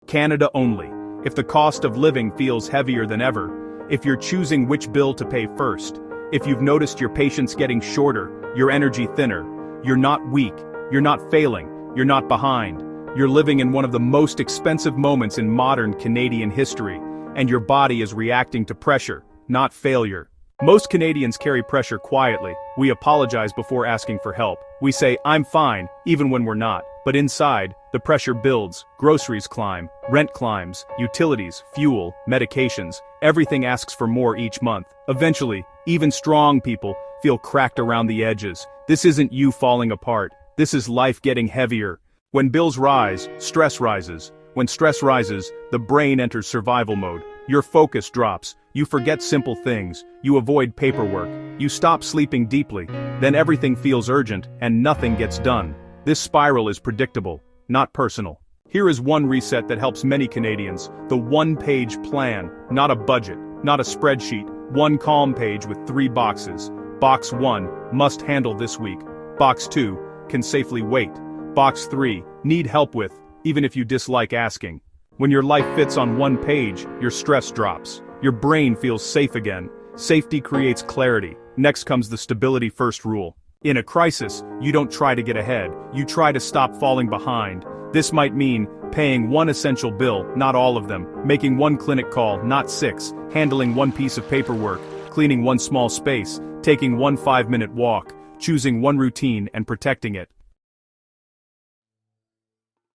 Canada only. If the cost of living feels heavier than ever, if you're choosing which bill to pay first, if you've noticed your patience getting shorter, your energy thinner, you're not weak, you're not failing, you're not behind. You're living in one of the most expensive moments in modern Canadian history, and your body is reacting to pressure, not failure. Most Canadians carry pressure quietly. We apologize before asking for help. We say, "I'm fine," even when we're not. But inside, the pressure builds, groceries climb, rent climbs, utilities, fuel, medications, everything asks for more each month. Eventually, even strong people feel cracked around the edges. This isn't you falling apart. This is life getting heavier. When bills rise, stress rises. When stress rises, the brain enters survival mode. Your focus drops. You forget simple things. You avoid paperwork. You stop sleeping deeply. Then everything feels urgent, and nothing gets done. This spiral is predictable, not personal. Here is one reset that helps many Canadians: the one-page plan. Not a budget, not a spreadsheet. One calm page with 3 boxes. Box 1, must handle this week. Box 2, can safely wait. Box 3, need help with, even if you dislike asking. When your life fits on one page, your stress drops. Your brain feels safe again. Safety creates clarity. Next comes the stability first rule. In a crisis, you don't try to get ahead, you try to stop falling behind. This might mean paying one essential bill, not all of them, making one clinic call, not 6, handling one piece of paperwork, cleaning one small space, taking one 5-minute walk, choosing one routine and protecting it.